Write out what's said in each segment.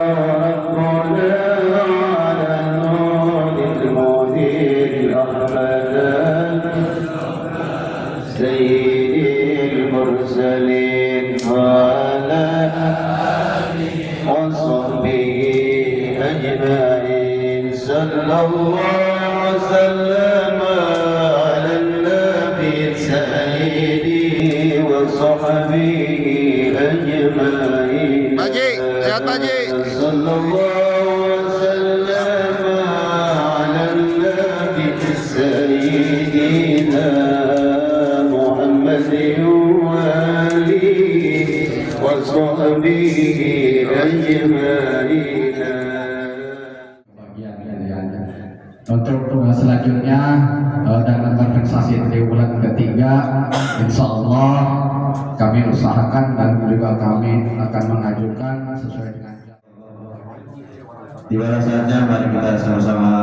ربنا على نور المنير أحمد سيد المرسلين وعلى آله وصحبه أجمعين صلى الله وسلم على النبي سيدي وصحبه أجمعين صلى الله وسلم على النبي سيدنا محمد وآله وصحبه أجمعين. Untuk tugas selanjutnya dalam kompensasi triwulan ketiga, insya Allah kami usahakan dan juga kami akan mengajukan sesuai dengan. Di mana saja mari kita sama-sama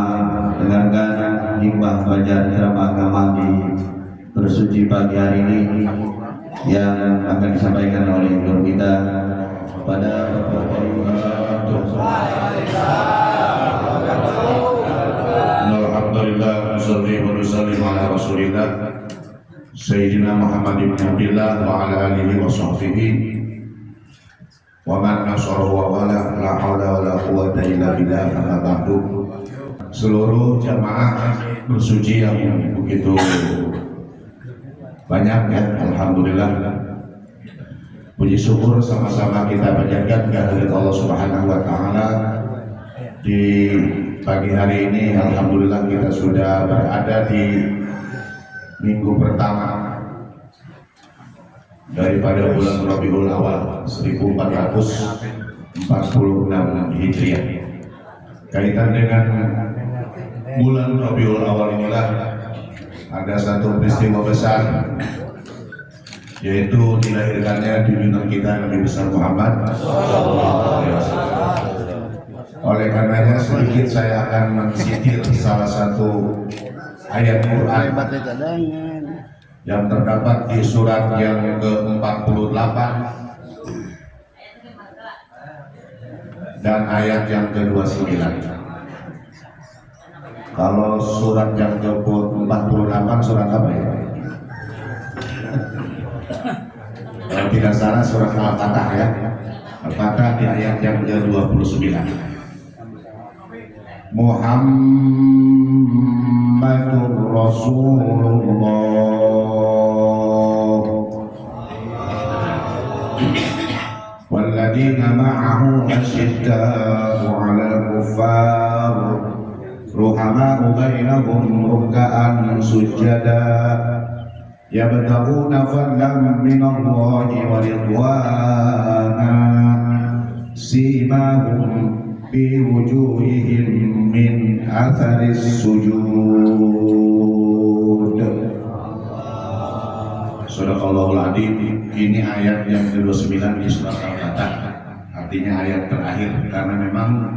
dengarkan hikmah belajar ceramah agama di bersuci pagi hari ini yang akan disampaikan oleh guru kita pada Alhamdulillah musalli wa nusallim ala Rasulillah Sayyidina Muhammad ibn Abdillah wa ala alihi wa sahbihi wa man nasara wa wala la hawla wa la quwwata illa billah amma ba'du. Seluruh jamaah bersuci yang begitu banyak ya, alhamdulillah. Puji syukur sama-sama kita panjatkan kehadirat Allah Subhanahu wa taala. Di pagi hari ini alhamdulillah kita sudah berada di minggu pertama daripada bulan Rabiul Awal 1446 Hijriah. Kaitan dengan bulan Rabiul Awal inilah ada satu peristiwa besar, yaitu dilahirkannya junjungan kita Nabi besar Muhammad SAW. Oleh karenanya sedikit saya akan mensitir salah satu ayat Quran yang terdapat di surat yang ke-48 dan ayat yang ke-29. Kalau surat yang ke-48 surat apa ya? Kalau tidak salah surat Al-Fatah ya. Al-Fatah di ayat yang ke-29. Muhammadur Rasulullah walladzina ma'ahu asyidda'u 'alal kuffar ruhama'u bainahum ruk'an sujada yabtaghuna fadlan minallahi wa ridwana simahum fi wujuhihim min atharis sujud. Sadaqallahul adzim. Ini ayat yang ke-29 di surat Al-Fatah, artinya ayat terakhir, karena memang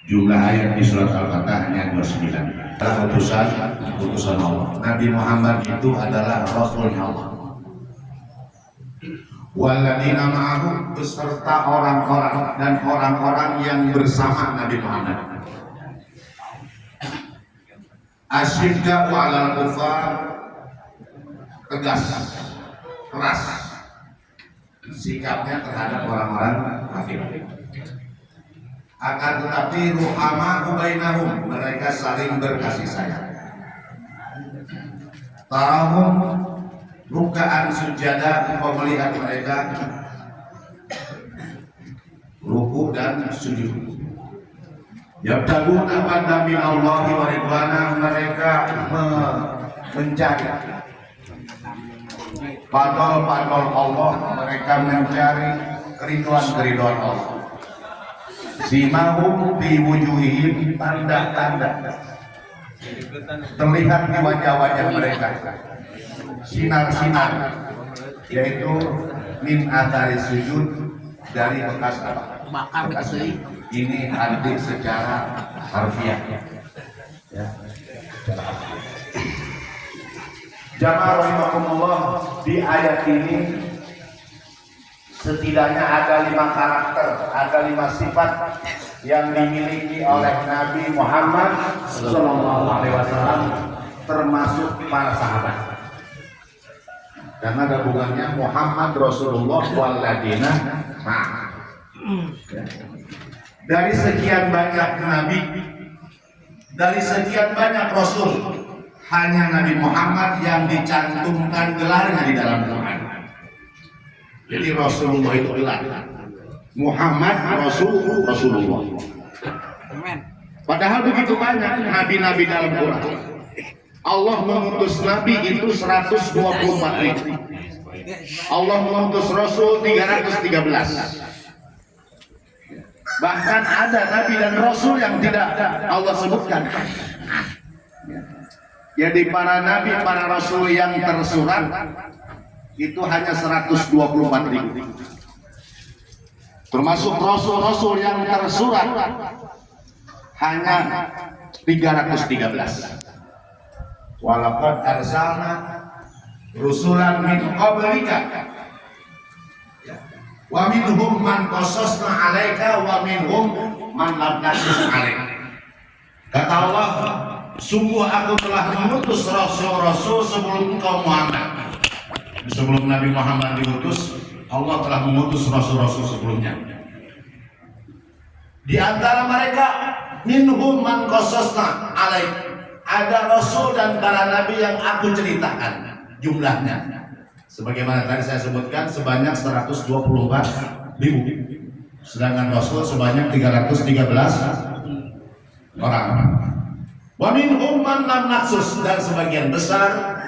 jumlah ayat di surat Al-Fatah hanya 29. Adalah utusan Allah. Nabi Muhammad itu adalah Rasulnya Allah. Walladzina ma'ahu beserta orang-orang dan orang-orang yang bersama Nabi Muhammad. Asyidda'u 'alal kuffar, tegas, keras sikapnya terhadap orang-orang kafir. Akan tetapi ruhama'u bainahum, mereka saling berkasih sayang. Tarahum ruk'an sujada, engkau melihat mereka ruku dan sujud. Yabtaguna fadlan minallahi wa ridwana, mereka mencari fadl-fadl Allah, mereka mencari keriduan Allah. Simahum fi wujuhihim, tanda-tanda terlihat di wajah-wajah mereka sinar-sinar, yaitu min athari sujud, dari bekas apa? Bekas ini arti secara harfiah. Ya. Jamaah rahimakumullah, di ayat ini setidaknya ada 5 karakter, ada 5 sifat yang dimiliki oleh Nabi Muhammad SAW, termasuk para sahabat. Karena gabungannya Muhammad Rasulullah waladina ma'ah. Dari sekian banyak nabi, dari sekian banyak rasul, hanya Nabi Muhammad yang dicantumkan gelarnya di dalam Quran. Jadi Rasulullah itu gelar. Muhammad Rasulullah. Padahal begitu banyak nabi-nabi dalam Quran. Allah mengutus nabi itu 124.000. Allah mengutus rasul 313. Bahkan ada nabi dan rasul yang tidak Allah sebutkan. Jadi para nabi, para rasul yang tersurat itu hanya 124.000. Termasuk rasul-rasul yang tersurat hanya 313. Walaqad arsalna rusulan min qablika wa minhum man qasasna 'alaika wa minhum man lam naqsus 'alaika. Kata Allah, sungguh aku telah mengutus rasul-rasul sebelum engkau Muhammad. Sebelum Nabi Muhammad diutus, Allah telah mengutus rasul-rasul sebelumnya. Di antara mereka minhum man qasasna 'alaika. Ada rasul dan para nabi yang aku ceritakan jumlahnya. Sebagaimana tadi saya sebutkan sebanyak 124.000. Sedangkan rasul sebanyak 313 orang. Wa minhum man lam naqsus, dan sebagian besar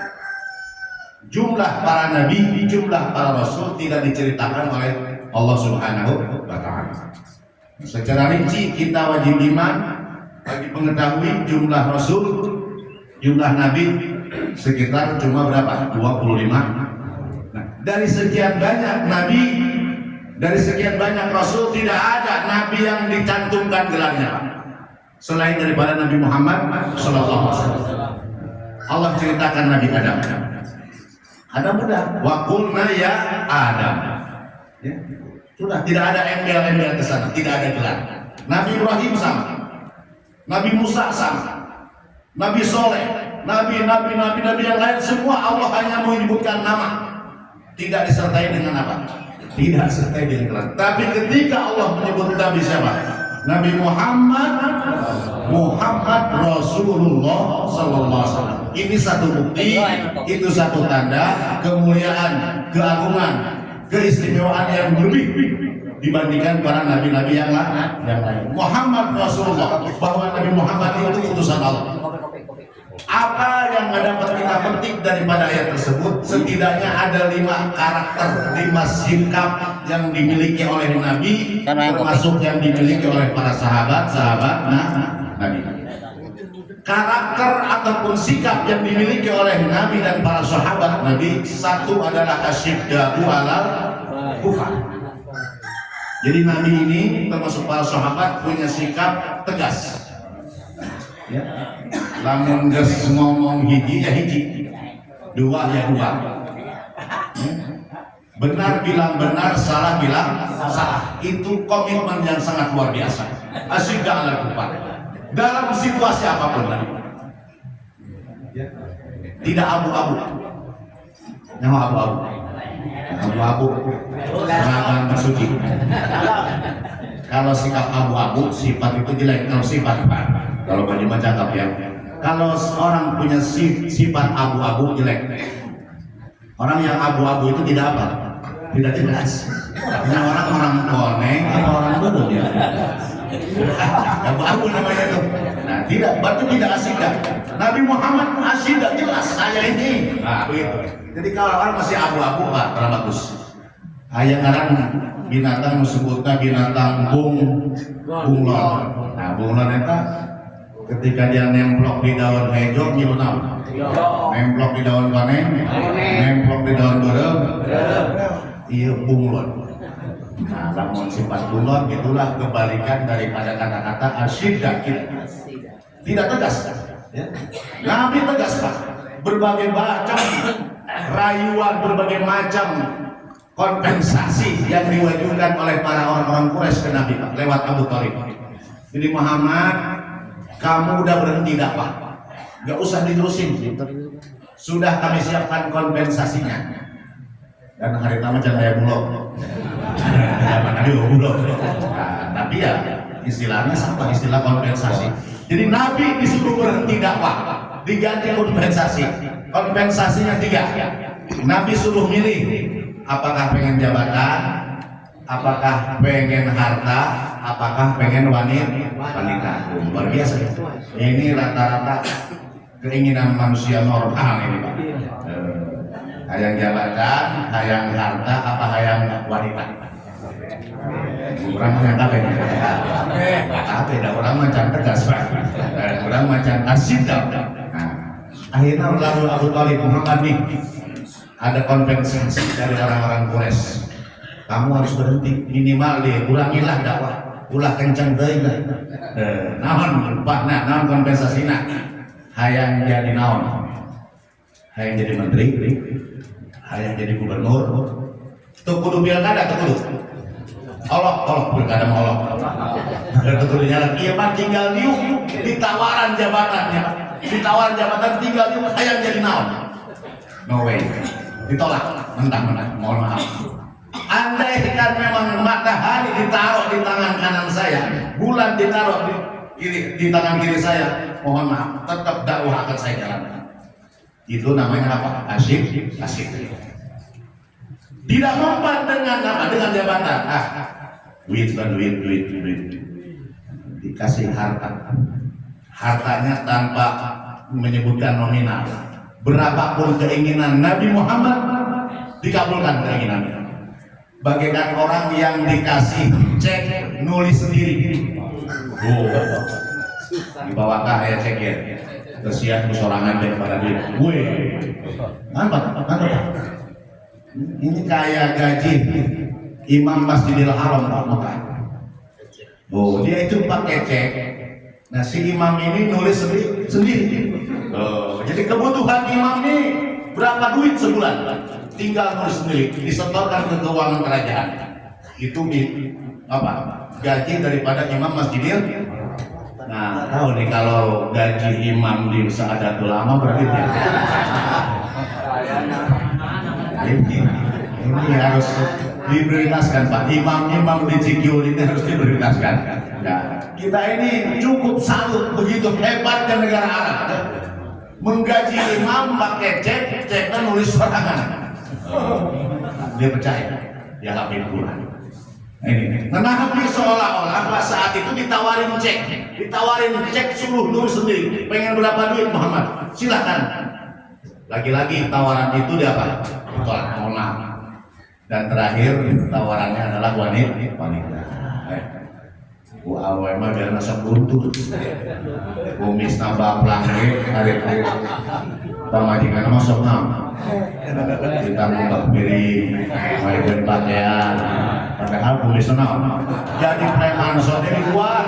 jumlah para nabi, jumlah para rasul tidak diceritakan oleh Allah Subhanahu wa taala. Secara rinci kita wajib iman bagi mengetahui jumlah rasul, jumlah nabi sekitar cuma berapa? 25. Nah, dari sekian banyak nabi, dari sekian banyak rasul, tidak ada nabi yang dicantumkan gelarnya selain daripada Nabi Muhammad SAW. Allah ceritakan Nabi Adam. Adam udah, wa qulna ya Adam. Ya. Sudah, tidak ada embel-embel ke sana, tidak ada gelar. Nabi Ibrahim sama. Nabi Musa sama, Nabi Soleh, Nabi yang lain semua Allah hanya menyebutkan nama, tidak disertai dengan apa? Tidak disertai dengan gelar. Tapi ketika Allah menyebut Nabi siapa? Nabi Muhammad Rasulullah Sallallahu Alaihi Wasallam. Ini satu bukti, itu satu tanda kemuliaan, keagungan, keistimewaan yang lebih dibandingkan para nabi-nabi yang lain. Muhammad Rasulullah, bahwa Nabi Muhammad itu utusan Allah. Apa yang dapat kita petik daripada ayat tersebut? Setidaknya ada 5 karakter, 5 sikap yang dimiliki oleh Nabi, termasuk yang dimiliki oleh para sahabat Nabi. Karakter ataupun sikap yang dimiliki oleh Nabi dan para sahabat Nabi, satu adalah asyidda'u 'alal kufar. Jadi Nabi ini termasuk para sahabat punya sikap tegas. Ya. Lamun geus ngomong hiji ya hiji, dua ya dua. Ya. Benar bilang benar, salah bilang salah. Itu komitmen yang sangat luar biasa. Asyidda 'alal kufar. Dalam situasi apapun Nabi. Ya. Tidak abu-abu. Nyawa abu-abu. Abu-abu seragam bersuci. Kalau sikap abu-abu, sifat itu jelek. Kalau sifat, kalau Pak Juma cakap ya, kalau orang punya sifat abu-abu jelek. Orang yang abu-abu itu tidak apa? Tidak jelas. Ini orang koneng atau orang bodoh ya. Abu-abu namanya itu. Nah, tidak, berarti tidak asyidah. Nabi Muhammad asyidah, jelas saya ini. Nah, begitu. Jadi kalau orang masih abu-abu, Pak, kurang bagus. Ayah ngarang binatang disebutnya binatang bunglon. Nah, bunglon itu ketika dia nemplok di daun hijau, nyilu naon? Nemplok di daun koneng, nemplok di daun berem, iya bunglon. Nah, lamun sifat bunglon itulah kebalikan daripada kata-kata asyidah. Tidak tegas. Ya. Nabi tegas, Pak. Berbagai macam rayuan, berbagai macam kompensasi yang diwajibkan oleh para orang-orang Quraisy ke Nabi lewat Abu Thalib. Jadi Muhammad, kamu udah berhenti dakwah, nggak usah diterusin, sudah kami siapkan kompensasinya. Dan hari pertama jangan kayak bulog, tapi ya istilahnya sama, istilah kompensasi. Jadi Nabi disuruh berhenti dakwah, diganti kompensasi. Kompensasinya 3. Nabi suruh milih, apakah pengen jabatan, apakah pengen harta, apakah pengen wanita. Luar biasa. Ini rata-rata keinginan manusia normal ini, Pak. Hayang jabatan, hayang harta, apa hayang wanita. Orang macam apa ini? Apa dah orang macam tegas, Pak. Orang macam asyik dah. Akhirnya lalu Abu Thalib, Muhammad nih, ada kompensasi dari orang-orang Quraisy. Kamu harus berhenti, minimal deh, ulangilah dakwah, ulah kenceng deh. Naon, Pak, naon kompensasinya? Hayang jadi naon? Hayang jadi menteri, hayang jadi gubernur. Tuh kudu pilkada, tuh kudu. Allah pilkada mau Allah. Dan tentunya lagi, iya Pak, tinggal diuk, ditawaran jabatannya, ditawaran jabatan tinggal diuk, hayang jadi naon? No way, ditolak, mentah-mentah, mohon maaf. Andai kan memang matahari ditaruh di tangan kanan saya, bulan ditaruh di tangan kiri saya, mohon maaf, tetap dakwah akan saya jalankan. Itu namanya apa? Asyik. Tidak mempan dengan apa? Dengan jabatan. Duit. Dikasih harta. Hartanya tanpa menyebutkan nominal. Berapapun keinginan Nabi Muhammad, dikabulkan keinginannya. Bagaikan orang yang dikasih cek nulis sendiri. Dibawa ke ayat cek ya. Kesian kesorangan daripada duit. Mantap. Ini kayak gaji Imam Masjidil Haram Pak Mekah. Dia itu pakai cek. Nah si imam ini nulis sendiri. Jadi kebutuhan imam ini berapa duit sebulan? Tinggal nulis sendiri, disetorkan ke keuangan kerajaan. Itu apa? Gaji daripada imam Masjidil. Nah, tahu nih kalau gaji imam di Saadatul Ulama berarti ya. Ini harus diprioritaskan Pak. Imam-imam di Cikiul ini harus diprioritaskan. Nah, kita ini cukup salut begitu hebatnya negara Arab. Menggaji imam pakai ceknya nulis sorangan. Dia percaya, dia hafid Quran. Ini. Nah, Nabi seolah-olah saat itu ditawarin cek suruh nulis sendiri. Pengen berapa duit Muhammad? Silakan. Lagi-lagi tawaran itu dia apa? Tolak, mohon maaf. Dan terakhir tawarannya adalah wanita. Awe mah biar nasa buntu. Kumis tambah pelangi hari itu. Pamajikan mah sok nam. Kita ngubah piring, main pakaian. Padahal kumis nam. Jadi preman soalnya di luar.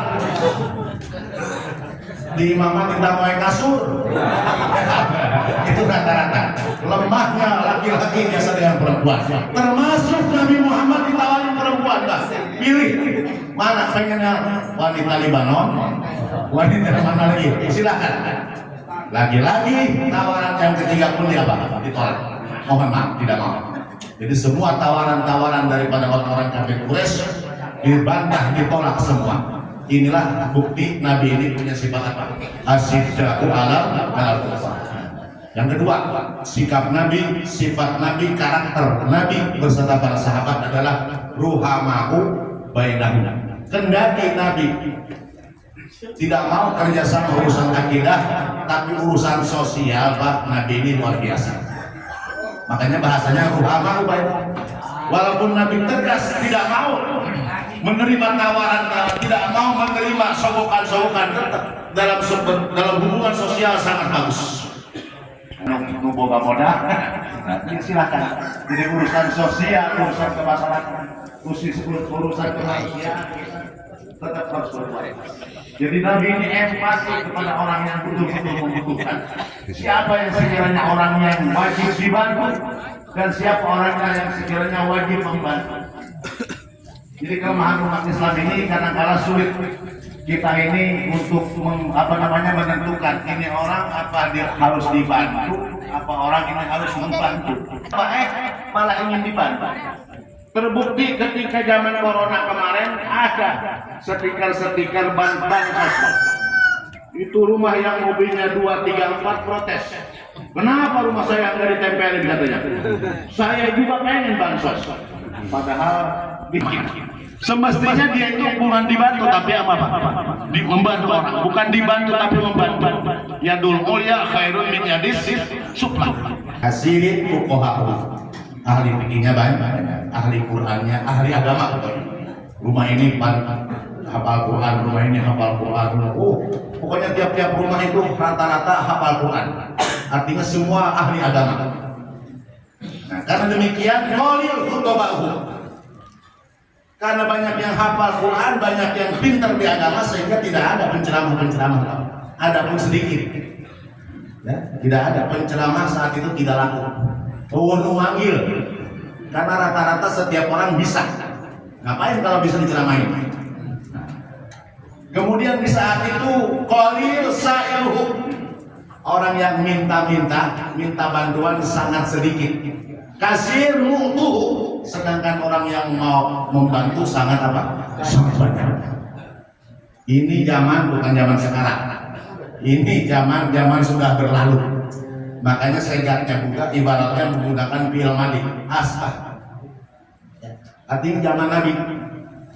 Di mama kita mau kasur. Itu rata-rata. Lemahnya laki-laki biasa dengan perempuan. Termasuk Nabi Muhammad ditawarin perempuan. Pilih mana pengennya, wanita Libanon, wanita mana lagi? Silakan. Lagi-lagi tawaran yang ketiga pun dia apa? Ditolak. Mohon maaf, tidak mau. Jadi semua tawaran-tawaran daripada orang-orang kafir Quraisy dibantah, ditolak semua. Inilah bukti Nabi ini punya sifat apa? Asyiddatu alal kufar. Yang kedua, sikap Nabi, sifat Nabi, karakter Nabi beserta para sahabat adalah ruhamahu bainahum. Kendati Nabi tidak mau kerjasama urusan akidah, tapi urusan sosial Pak, Nabi ini luar biasa. Makanya bahasanya ruhamahu bainahum. Walaupun Nabi tegas tidak mau menerima tawaran, tidak mau menerima sogokan-sogokan, dalam hubungan sosial sangat bagus. Boga modal, silakan. Jadi urusan sosial, urusan kemasyarakatan, urusan kemanusiaan tetap harus berbuat. Jadi Nabi ini empati kepada orang yang betul-betul membutuhkan. Siapa yang sekiranya orang yang wajib dibantu, dan siapa orangnya yang sekiranya wajib membantu. Jadi kelemahan umat Islam ini kadang-kala sulit kita ini untuk menentukan ini orang apa dia harus dibantu, apa orang ini harus membantu, malah ingin dibantu. Terbukti ketika zaman corona kemarin ada stiker-stiker bansos. Itu rumah yang mobilnya 2, 3, 4 protes. Kenapa rumah saya nggak ditempelin katanya? Saya juga pengen bansos. Padahal bikin. Semestinya dia itu bukan dibantu tapi apa? Membantu orang, bukan dibantu tapi membantu. Yadul ulya khairun min yadis sufla. Hasirin fuqaha. Ahli fikihnya banyak, ahli Qur'annya, ahli agama. Rumah ini hafal Quran, rumah ini hafal Quran. Pokoknya tiap-tiap rumah itu rata-rata hafal Quran. Artinya semua ahli agama. Nah, karena demikian, qalil khutba'uhu. Karena banyak yang hafal Quran, banyak yang pintar di agama, sehingga tidak ada penceramah-penceramah. Ada pun sedikit. Ya, tidak ada penceramah saat itu tidak laku. Manggil. Karena rata-rata setiap orang bisa. Ngapain kalau bisa diceramain? Kemudian di saat itu qalil sa'iluhu. Orang yang minta bantuan sangat sedikit. Kasir mu'tuhu. Sedangkan orang yang mau membantu sangat apa? Sangat banyak. Ini zaman bukan zaman sekarang. Ini zaman sudah berlalu. Makanya segatnya juga ibaratnya menggunakan fi'il madhi, asbah. Artinya zaman Nabi,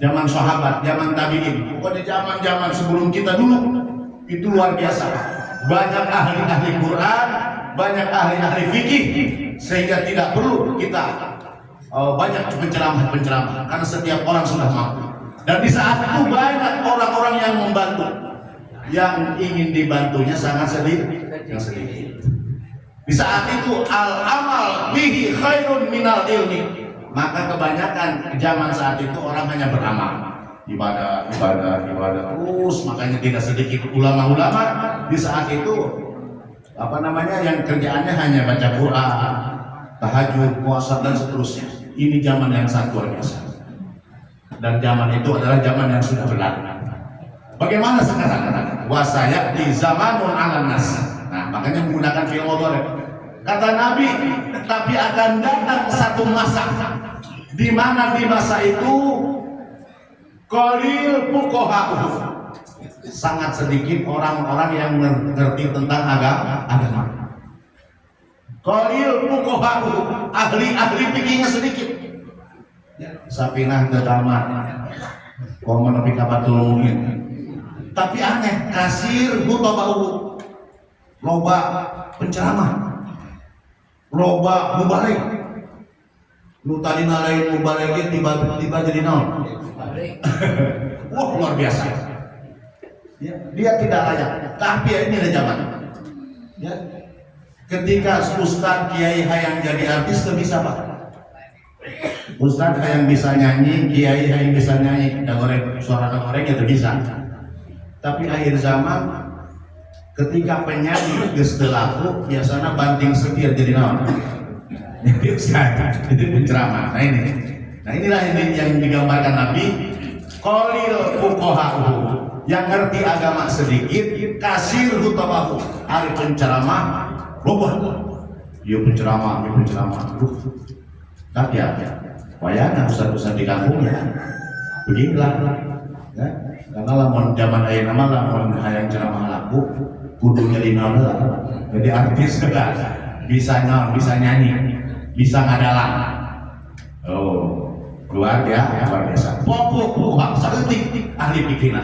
zaman sahabat, zaman tabi'in, pokoknya zaman-zaman sebelum kita dulu itu luar biasa. Banyak ahli-ahli Quran, banyak ahli-ahli fikih, sehingga tidak perlu kita banyak penceramah-penceramah karena setiap orang sudah mampu. Dan di saat itu banyak orang-orang yang membantu, yang ingin dibantunya sangat sedikit. Di saat itu al-amal bihi khairun minal ilmi. Maka kebanyakan zaman saat itu orang hanya beramal, ibadah terus. Makanya tidak sedikit ulama-ulama di saat itu yang kerjaannya hanya baca Quran, tahajud, puasa dan seterusnya. Ini zaman yang sangat luar biasa. Dan zaman itu adalah zaman yang sudah berlalu. Bagaimana sekarang? Wasaya di zamanun ala nas. Nah, makanya menggunakan fi'il mudhari. Kata Nabi, tapi akan datang satu masa di mana di masa itu qalil fuqaha. Sangat sedikit orang-orang yang mengerti tentang agama. Qalil fuqaha, ahli fikihnya sedikit. Sapinah ke kamar. Komen tapi kapatul mungkin. Tapi aneh, kasir khutbah. Loba penceramah, loba mubalik. Lu tadi nalain mubaliknya tiba-tiba jadi nol. Wah, luar biasa. Ya, dia tidak layak. Tapi ini ada zaman. Ya. Ketika Ustaz Kiai Hayang jadi artis, itu bisa Pak. Ustaz Hayang bisa nyanyi, Kiai Hayang bisa nyanyi, suara goreng itu bisa. Tapi akhir zaman ketika penyanyi geus teu laku, biasanya banting setir jadi naon? Jadi ustaz, jadi penceramah. Nah inilah yang digambarkan Nabi. Qalil fuqaha, yang ngerti agama sedikit, kasir khutbahu, ari penceramah loba. Ieu penceramah. Tapi ya, wayana ustaz-ustaz di kampung ya. Beginilah. Ya. Karena lamun zaman ayeuna mah lamun hayang ceramah laku kudu jadi nol, jadi artis juga bisa nyanyi, bisa ngadalang. Oh, luar biasa. Pokok saeutik ahli fikihna.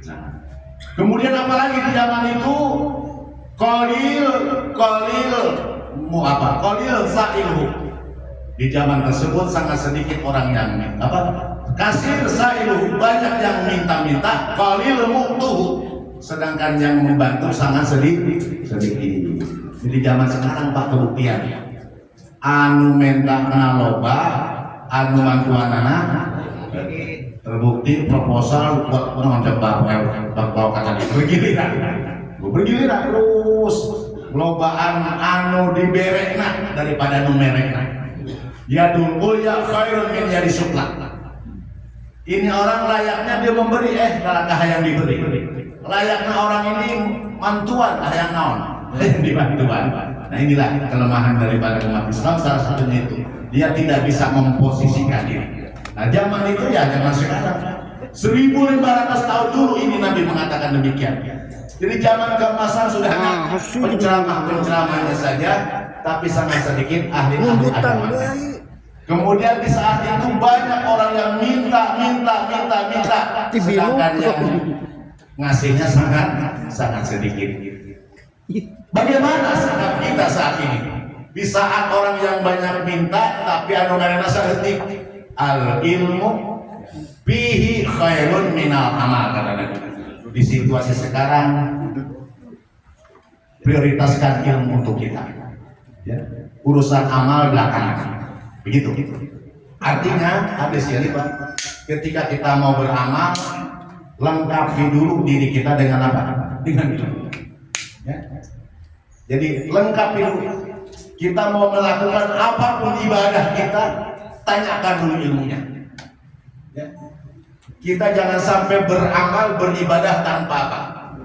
Nah, kemudian apalagi di zaman itu qalil sa'iluhu. Di zaman tersebut sangat sedikit orang yang kasir sa'iluhu, banyak yang minta, qalil mu'tuhu. Sedangkan yang membantu sangat sedikit. Jadi zaman sekarang Pak kebuktian anu mentana loba, anu bantuanana terbukti proposal buat bakal kata bergiliran terus lobaan anu diberekna daripada nu merekna. Yadul ulya khairun min yadi sufla. Ini orang layaknya dia memberi, dalakah yang diberi. Layaknya orang ini mantuan, yang naon, dibantuan. Nah inilah kelemahan daripada umat Islam, salah satunya itu. Dia tidak bisa memposisikan diri. Nah zaman itu ya zaman sekarang. 1500 tahun dulu ini Nabi mengatakan demikian. Jadi zaman keemasan sudah ada penceramah-penceramahnya saja, tapi sangat sedikit ahli-ahli agama. Kemudian di saat itu banyak orang yang minta, sedangkan yang ngasihnya sangat sedikit. Bagaimana sikap kita saat ini? Di saat orang yang banyak minta, tapi anu ngaranna saeutik, al ilmu bihi khairun minal amal, kata Nabi. Di situasi sekarang prioritaskan ilmu untuk kita. Ya. Urusan amal belakangan. Begitu. Artinya hadis ini Pak, ketika kita mau beramal, lengkapi dulu diri kita dengan apa? Dengan ilmu. Ya. Jadi lengkapi dulu. Kita mau melakukan apapun ibadah kita, tanyakan dulu ilmunya. Ya. Kita jangan sampai beramal beribadah tanpa apa?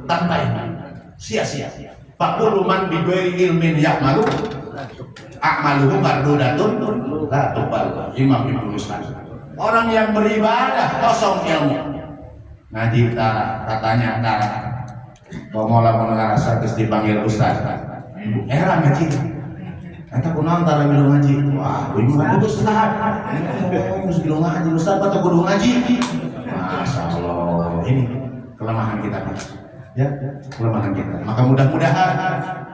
Tanpa ilmu. Sia-sia. Fakulu man bi ghairi ilmin ya'malu a'maluhu mardudatun la tuqbal. Imam Ibnu Rustan. Orang yang beribadah kosong ilmu. Ngaji katanya mau lamun ngarasa geus dipanggil ustaz. Era ngaji. Eta kunaon tara milu ngaji. Wah, kudu ngaji ustaz. Geus milu ngaji ustaz atau kudu ngaji. Masyaallah. Ini kelemahan kita Pak. Ya, kelemahan kita. Maka mudah-mudahan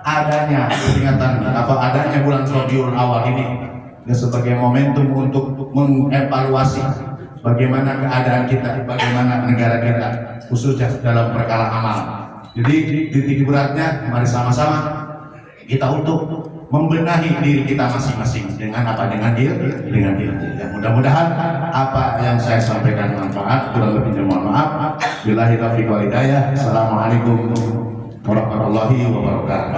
adanya peringatan adanya bulan Rabiul Awal ini ya, sebagai momentum untuk mengevaluasi bagaimana keadaan kita, bagaimana negara kita, khususnya dalam perkara amal. Jadi titik beratnya, mari sama-sama kita untuk membenahi diri kita masing-masing dengan apa? Dengan ilmu. Ya, mudah-mudahan apa yang saya sampaikan manfaat, kurang lebihnya mohon maaf. Billahi taufiq wal hidayah. Assalamualaikum warahmatullahi wabarakatuh.